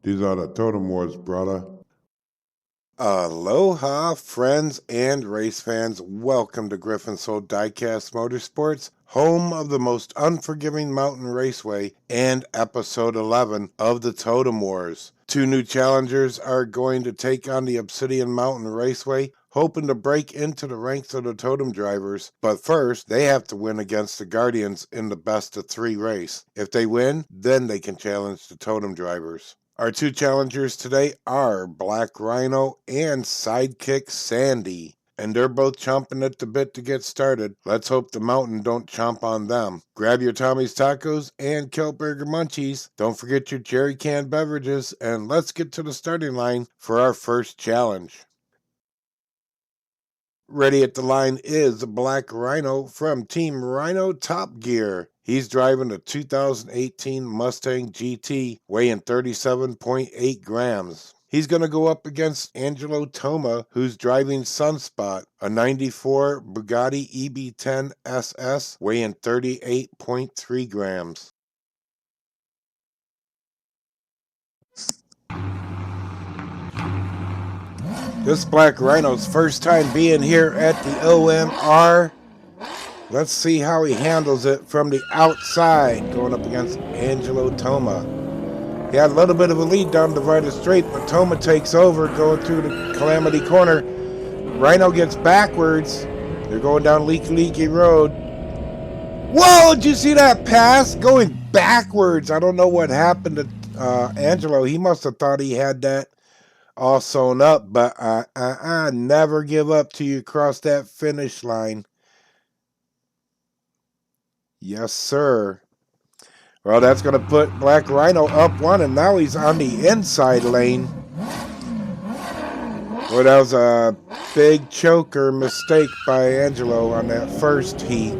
These are the Totem Warz, brother. Aloha, friends and race fans. Welcome to Griffin Soul DIECAST Motorsports, home of the most unforgiving mountain raceway, and episode 11 of the Totem Warz. Two new challengers are going to take on the Obsidian Mountain Raceway, hoping to break into the ranks of the Totem drivers. But first, they have to win against the Guardians in the best-of-3 race. If they win, then they can challenge the Totem drivers. Our two challengers today are Black Rhino and Sidekick Sandy, and they're both chomping at the bit to get started. Let's hope the mountain don't chomp on them. Grab your Tommy's Tacos and Kelp Burger Munchies. Don't forget your jerry can beverages, and let's get to the starting line for our first challenge. Ready at the line is Black Rhino from Team Rhino Top Gear. He's driving a 2018 Mustang GT, weighing 37.8 grams. He's going to go up against Angelo Toma, who's driving Sunspot, a 94 Bugatti EB10 SS, weighing 38.3 grams. This Black Rhino's first time being here at the OMR. Let's see how he handles it from the outside, going up against Angelo Toma. He had a little bit of a lead down Divided Straight, but Toma takes over, going through the Calamity Corner. Rhino gets backwards. They're going down Leaky Road. Whoa, did you see that pass? Going backwards. I don't know what happened to Angelo. He must have thought he had that all sewn up, but never give up till you cross that finish line. Yes, sir. Well, that's going to put Black Rhino up one, and now he's on the inside lane. Well, that was a big choker mistake by Angelo on that first heat.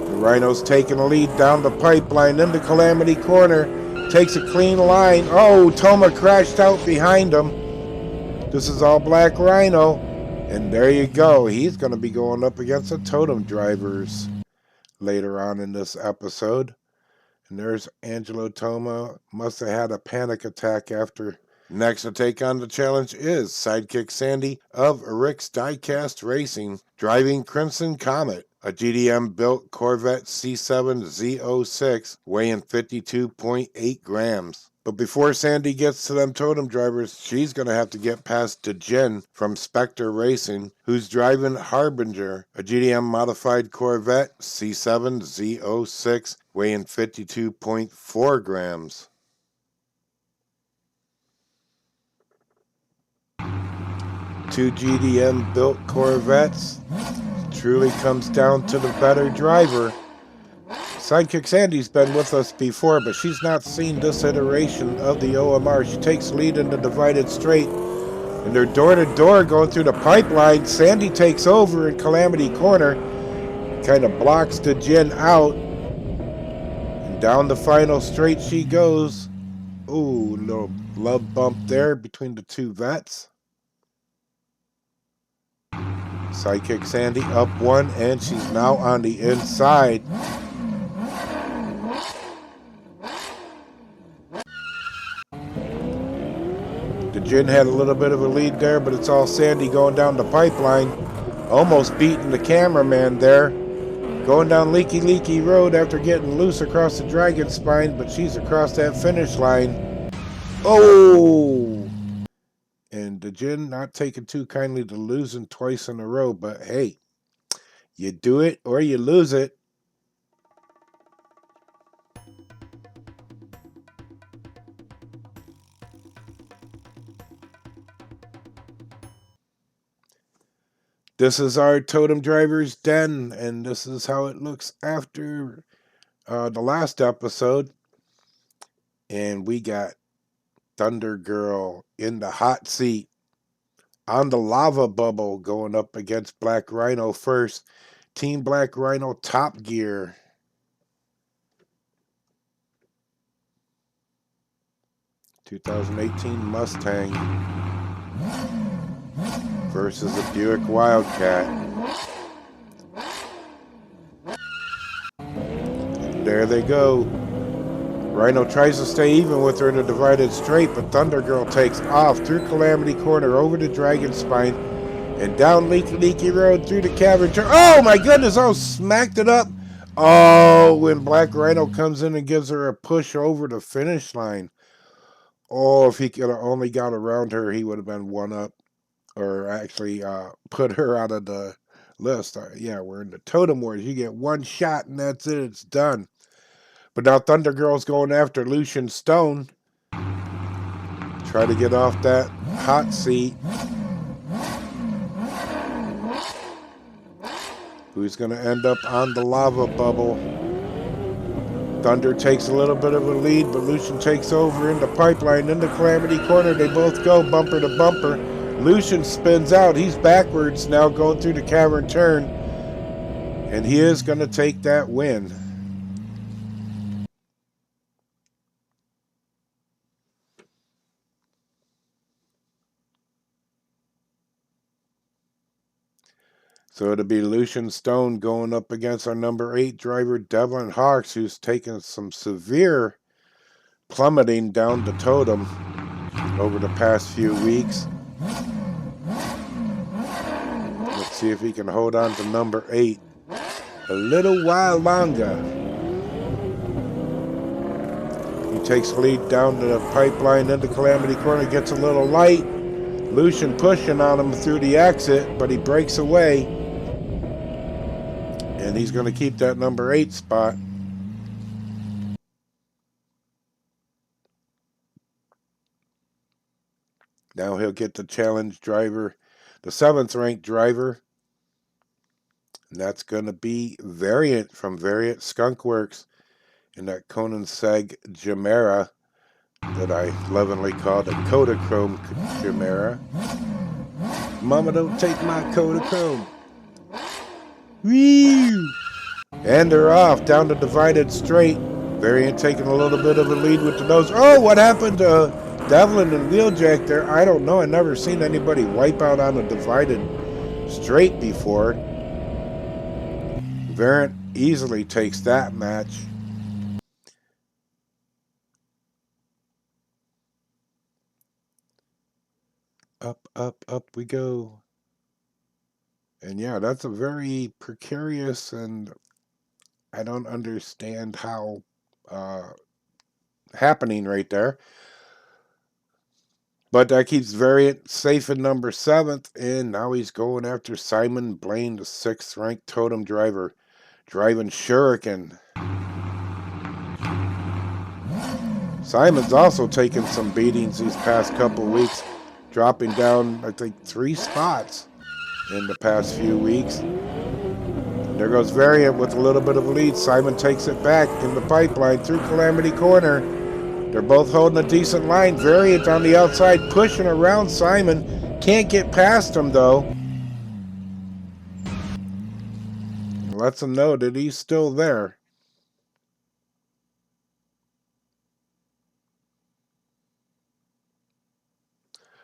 The Rhino's taking the lead down the pipeline into Calamity Corner. Takes a clean line. Oh, Toma crashed out behind him. This is all Black Rhino. And there you go. He's going to be going up against the Totem drivers later on in this episode. And there's Angelo Toma. Must have had a panic attack after. Next to take on the challenge is Sidekick Sandy of Rick's Diecast Racing, driving Crimson Comet, a GDM-built Corvette C7 Z06, weighing 52.8 grams. But before Sandy gets to them Totem drivers, she's going to have to get past Dejin from Spectre Racing, who's driving Harbinger, a GDM-modified Corvette C7 Z06, weighing 52.4 grams. Two GDM-built Corvettes. Truly comes down to the better driver. Sidekick Sandy's been with us before, but she's not seen this iteration of the OMR. She takes lead in the Divided Straight, and they're door-to-door going through the pipeline. Sandy takes over in Calamity Corner, kind of blocks the Jin out, and down the final straight she goes. Ooh, little love bump there between the two vets. Sidekick Sandy up one, and she's now on the inside. The Jin had a little bit of a lead there, but it's all Sandy going down the pipeline. Almost beating the cameraman there. Going down Leaky Road after getting loose across the Dragon Spine, but she's across that finish line. Oh! And the Jin not taking too kindly to losing twice in a row, but hey, you do it or you lose it. This is our Totem Driver's Den, and this is how it looks after the last episode. And we got Thunder Girl in the hot seat on the lava bubble, going up against Black Rhino first. Team Black Rhino Top Gear. ...2018 Mustang versus a Buick Wildcat. And there they go. Rhino tries to stay even with her in a divided straight, but Thunder Girl takes off through Calamity Corner over to Dragon Spine and down Leaky Road through the cavern. Oh my goodness! Oh, smacked it up. Oh, when Black Rhino comes in and gives her a push over the finish line. Oh, if he could have only got around her, he would have been one up, or actually put her out of the list. Yeah, we're in the Totem Wars. You get one shot and that's it. It's done. But now Thunder Girl's going after Lucian Stone. Try to get off that hot seat. Who's going to end up on the lava bubble? Thunder takes a little bit of a lead, but Lucian takes over in the pipeline, into Calamity Corner. They both go bumper to bumper. Lucian spins out. He's backwards now going through the cavern turn. And he is going to take that win. So it'll be Lucian Stone going up against our number 8 driver, Devlin Hawks, who's taken some severe plummeting down the totem over the past few weeks. Let's see if he can hold on to number 8 a little while longer. He takes the lead down the pipeline into Calamity Corner, gets a little light. Lucian pushing on him through the exit, but he breaks away. And he's going to keep that number 8 spot. Now he'll get the challenge driver, the 7th ranked driver. And that's going to be Variant from Variant Skunk Works in that Conan Seg Chimera that I lovingly call the Kodachrome Chimera. Mama, don't take my Kodachrome. Woo! And they're off down the divided straight. Variant taking a little bit of a lead with the nose. Oh, what happened to Devlin and Wheeljack there? I don't know. I've never seen anybody wipe out on a divided straight before. Variant easily takes that match. Up, up, up we go. And yeah, that's a very precarious, and I don't understand how happening right there. But that keeps Variant safe in number 7th, and now he's going after Simon Blaine, the 6th ranked totem driver, driving Shuriken. Simon's also taken some beatings these past couple weeks, dropping down, I think, 3 spots in the past few weeks. There goes Variant with a little bit of a lead. Simon takes it back in the pipeline through Calamity Corner. They're both holding a decent line. Variant on the outside pushing around Simon. Can't get past him though. Lets him know that he's still there.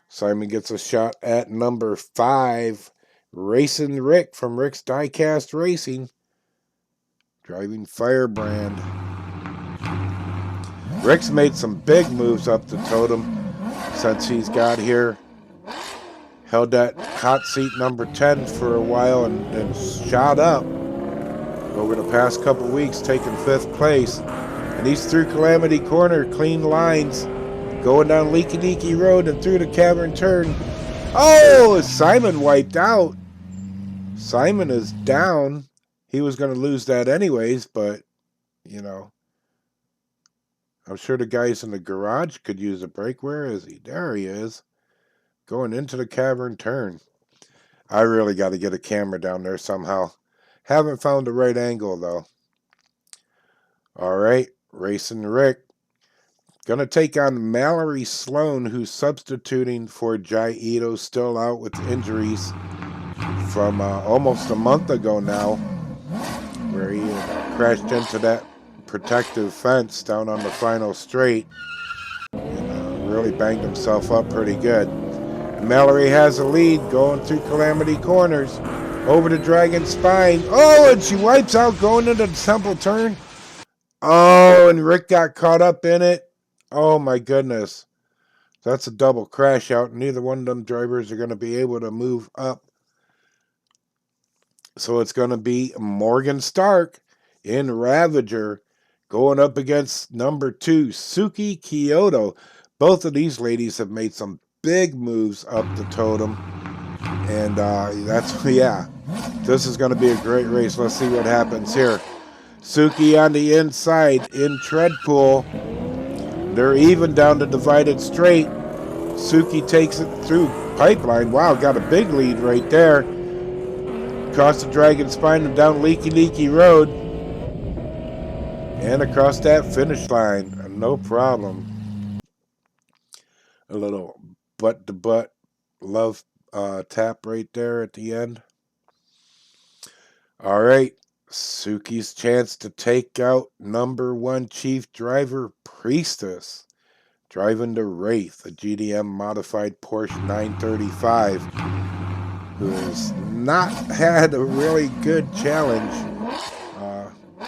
Simon gets a shot at number 5. Racing Rick from Rick's DIECAST Racing, driving Firebrand. Rick's made some big moves up the totem since he's got here. Held that hot seat number 10 for a while and then shot up over the past couple weeks, taking 5th place. And he's through Calamity Corner, clean lines, going down Leaky Road and through the cavern turn. Oh, Simon wiped out. Simon is down. He was going to lose that anyways, but, you know, I'm sure the guys in the garage could use a break. Where is he? There he is. Going into the cavern turn. I really got to get a camera down there somehow. Haven't found the right angle, though. All right, Racing Rick. Going to take on Mallory Sloan, who's substituting for Jai Ito, still out with injuries from almost a month ago now, where he crashed into that protective fence down on the final straight and really banged himself up pretty good. Mallory has a lead going through Calamity Corners over to Dragon Spine. Oh, and she wipes out going into the temple turn. Oh, and Rick got caught up in it. Oh, my goodness. That's a double crash out. Neither one of them drivers are going to be able to move up. So it's going to be Morgan Stark in Ravager going up against number 2, Suki Kyoto. Both of these ladies have made some big moves up the totem. And yeah, this is going to be a great race. Let's see what happens here. Suki on the inside in tread pool. They're even down the divided straight. Suki takes it through pipeline. Wow, got a big lead right there. Across the Dragon Spine and down Leaky Road. And across that finish line. No problem. A little butt-to-butt love tap right there at the end. All right. Suki's chance to take out number 1 chief driver, Priestess. Driving the Wraith, a GDM modified Porsche 935. Who has not had a really good challenge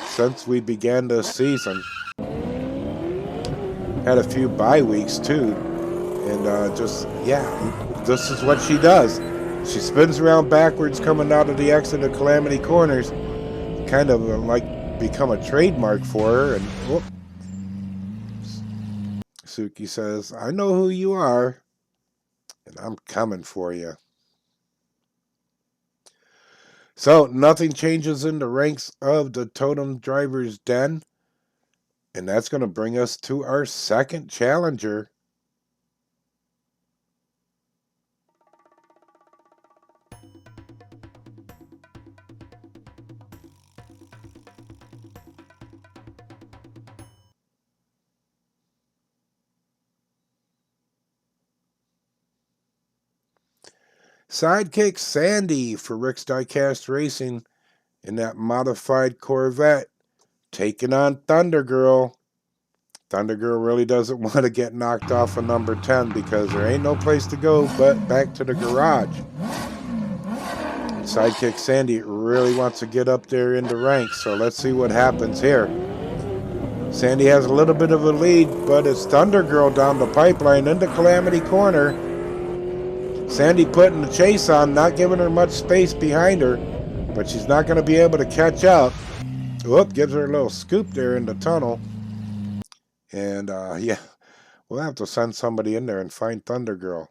since we began this season. Had a few bye weeks too, and this is what she does. She spins around backwards coming out of the exit of Calamity Corners, kind of like become a trademark for her. And whoop. Suki says, "I know who you are, and I'm coming for you." So, nothing changes in the ranks of the Totem Driver's Den. And that's going to bring us to our second challenger. Sidekick Sandy for Rick's Diecast Racing in that modified Corvette, taking on Thunder Girl. Thunder Girl really doesn't want to get knocked off of number 10 because there ain't no place to go but back to the garage. Sidekick Sandy really wants to get up there in the ranks, so let's see what happens here. Sandy has a little bit of a lead, but it's Thunder Girl down the pipeline into Calamity Corner. Sandy putting the chase on, not giving her much space behind her, but she's not going to be able to catch up. Whoop, gives her a little scoop there in the tunnel. And, yeah, we'll have to send somebody in there and find Thunder Girl.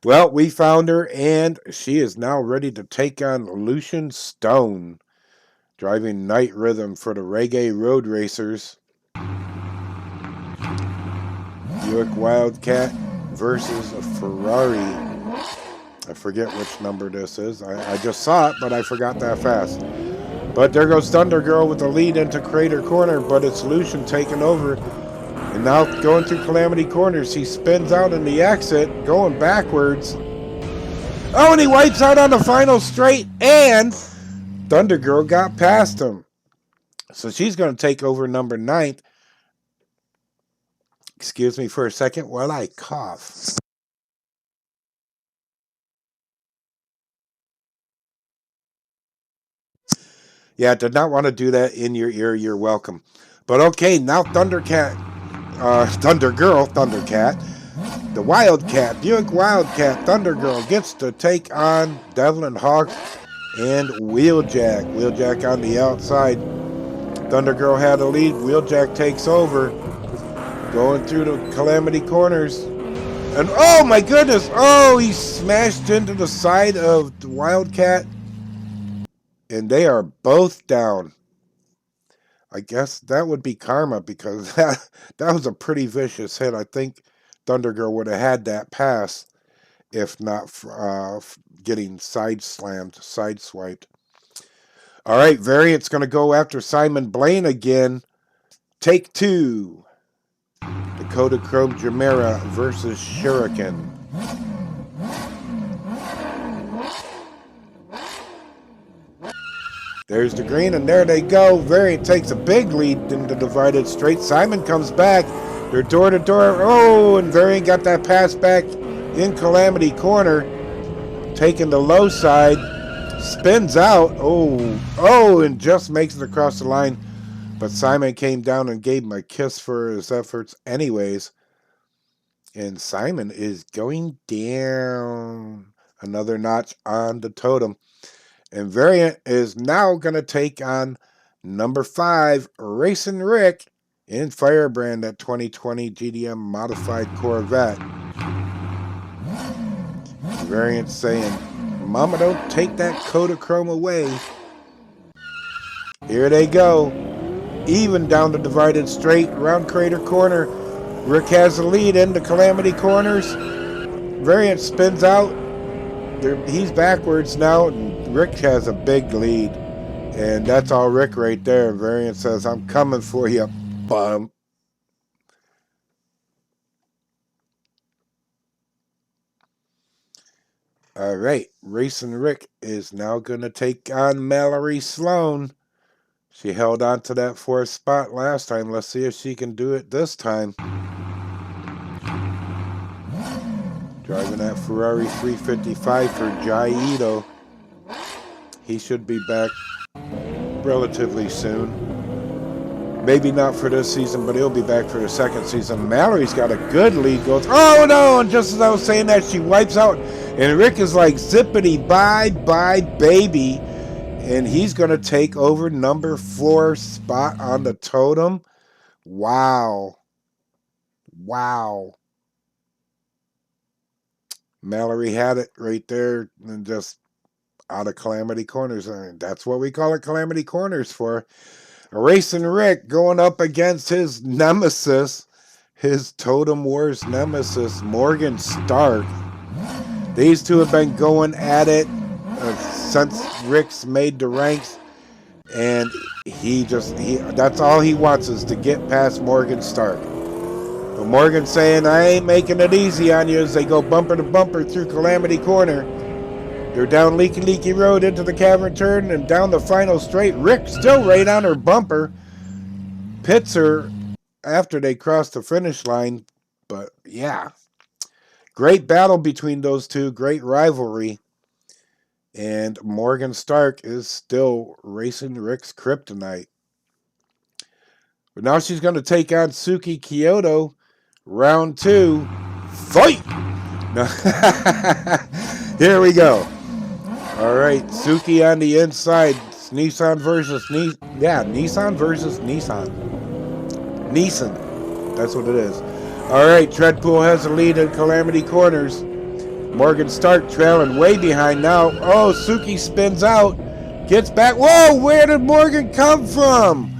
Well, we found her, and she is now ready to take on Lucian Stone, driving Night Rhythm for the Reggae Road Racers. Buick Wildcat versus a Ferrari. I forget which number this is. I just saw it, but I forgot that fast. But there goes Thunder Girl with the lead into Crater Corner, but it's Lucian taking over. And now going through Calamity Corners, he spins out in the exit, going backwards. Oh, and he wipes out on the final straight, and Thunder Girl got past him. So she's going to take over number 9. Excuse me for a second while I cough. Yeah, did not want to do that in your ear. You're welcome. But okay, now Thunder Girl, Thundercat, the Wildcat, Buick Wildcat, Thunder Girl gets to take on Devlin Hawk and Wheeljack. Wheeljack on the outside. Thunder Girl had a lead. Wheeljack takes over. Going through the Calamity Corners. And oh my goodness! Oh, he smashed into the side of the Wildcat. And they are both down. I guess that would be karma because that was a pretty vicious hit. I think Thunder Girl would have had that pass if not getting sideswiped. All right, Variant's going to go after Simon Blaine again. Take 2. Dakota Chrome Jamera versus Shuriken. There's the green, and there they go. Variant takes a big lead in the divided straight. Simon comes back. They're door to door. Oh, and Variant got that pass back in Calamity Corner, taking the low side. spins out. Oh, and just makes it across the line. But Simon came down and gave him a kiss for his efforts anyways. And Simon is going down another notch on the totem. And Variant is now going to take on number 5, Racing Rick in Firebrand, that 2020 GDM modified Corvette. Variant saying, Mama, don't take that Kodachrome away. Here they go. Even down the divided straight, round Crater Corner. Rick has the lead into Calamity Corners. Variant spins out. He's backwards now, and Rick has a big lead. And that's all Rick right there. Variant says, I'm coming for you, bum. All right, Racing Rick is now going to take on Mallory Sloan. She held on to that 4th spot last time. Let's see if she can do it this time. Driving that Ferrari 355 for Jai Ito. He should be back relatively soon. Maybe not for this season, but he'll be back for the 2nd season. Mallory's got a good lead. Goes, oh no! And just as I was saying that, she wipes out. And Rick is like, zippity bye, baby. And he's going to take over number 4 spot on the totem. Wow. Mallory had it right there and just out of Calamity Corners. And that's what we call it, Calamity Corners for. Racing Rick going up against his nemesis, his Totem Warz nemesis, Morgan Stark. These two have been going at it since Rick's made the ranks, and that's all he wants is to get past Morgan Stark. But Morgan saying, I ain't making it easy on you as they go bumper to bumper through Calamity Corner. They're down Leaky Road into the cavern turn and down the final straight. Rick still right on her bumper. Pits her after they cross the finish line. But yeah, great battle between those two. Great rivalry. And Morgan Stark is still Racing Rick's kryptonite. But now she's going to take on Suki Kyoto. Round 2. Fight! Here we go. All right, Suki on the inside. It's Nissan versus Nissan versus Nissan. That's what it is. All right, Treadpool has the lead in Calamity Corners. Morgan Stark trailing way behind now. Oh, Suki spins out. Gets back. Whoa, where did Morgan come from?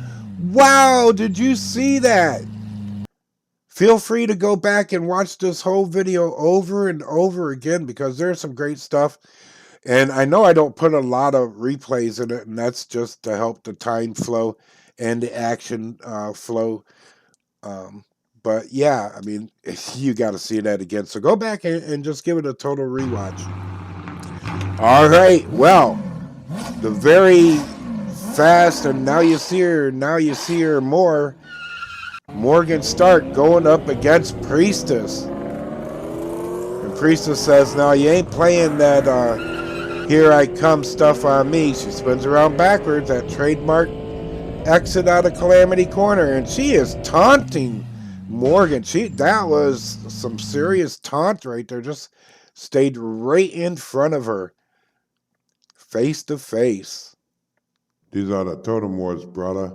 Wow, did you see that? Feel free to go back and watch this whole video over and over again because there's some great stuff. And I know I don't put a lot of replays in it, and that's just to help the time flow and the action flow. But yeah, I mean, you got to see that again. So go back and just give it a total rewatch. All right, well, the very fast, and now you see her more. Morgan Stark going up against Priestess. And Priestess says, now you ain't playing that here I come stuff on me. She spins around backwards, that trademark exit out of Calamity Corner, and she is taunting Morgan. That was some serious taunt right there. Just stayed right in front of her, face to face. These are the Totem Warz, brother.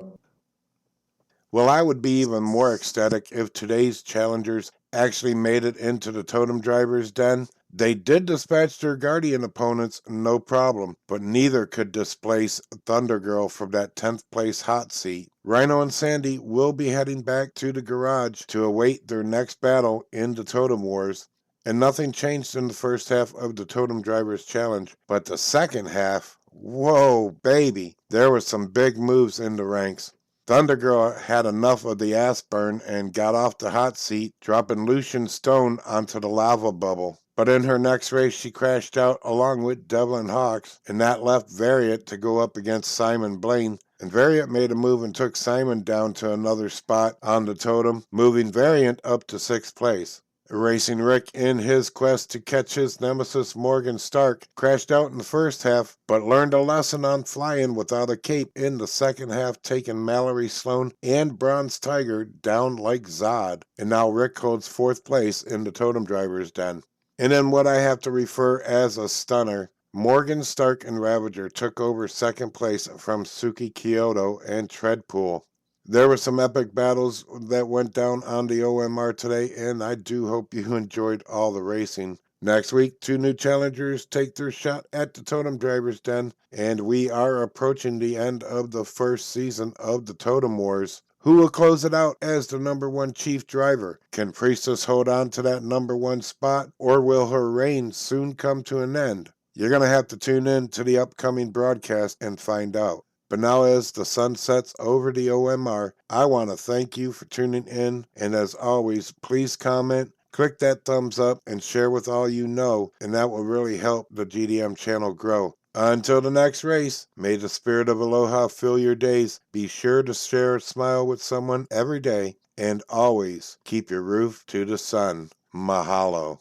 Well, I would be even more ecstatic if today's challengers actually made it into the Totem Driver's Den. They did dispatch their Guardian opponents, no problem, but neither could displace Thunder Girl from that 10th place hot seat. Rhino and Sandy will be heading back to the garage to await their next battle in the Totem Warz. And nothing changed in the first half of the Totem Drivers Challenge, but the second half, whoa, baby, there were some big moves in the ranks. Thunder Girl had enough of the ass burn and got off the hot seat, dropping Lucian Stone onto the lava bubble. But in her next race, she crashed out along with Devlin Hawks, and that left Variant to go up against Simon Blaine. And Variant made a move and took Simon down to another spot on the totem, moving Variant up to 6th place. Racing Rick, in his quest to catch his nemesis Morgan Stark, crashed out in the first half, but learned a lesson on flying without a cape in the second half, taking Mallory Sloan and Bronze Tiger down like Zod. And now Rick holds fourth place in the Totem Driver's Den. And in what I have to refer as a stunner, Morgan Stark and Ravager took over second place from Suki Kyoto and Treadpool. There were some epic battles that went down on the OMR today, and I do hope you enjoyed all the racing. Next week, 2 new challengers take their shot at the Totem Driver's Den, and we are approaching the end of the first season of the Totem Wars. Who will close it out as the number 1 chief driver? Can Priestess hold on to that number 1 spot, or will her reign soon come to an end? You're going to have to tune in to the upcoming broadcast and find out. But now as the sun sets over the OMR, I want to thank you for tuning in, and as always, please comment, click that thumbs up, and share with all you know, and that will really help the GDM channel grow. Until the next race, may the spirit of Aloha fill your days. Be sure to share a smile with someone every day, and always keep your roof to the sun. Mahalo.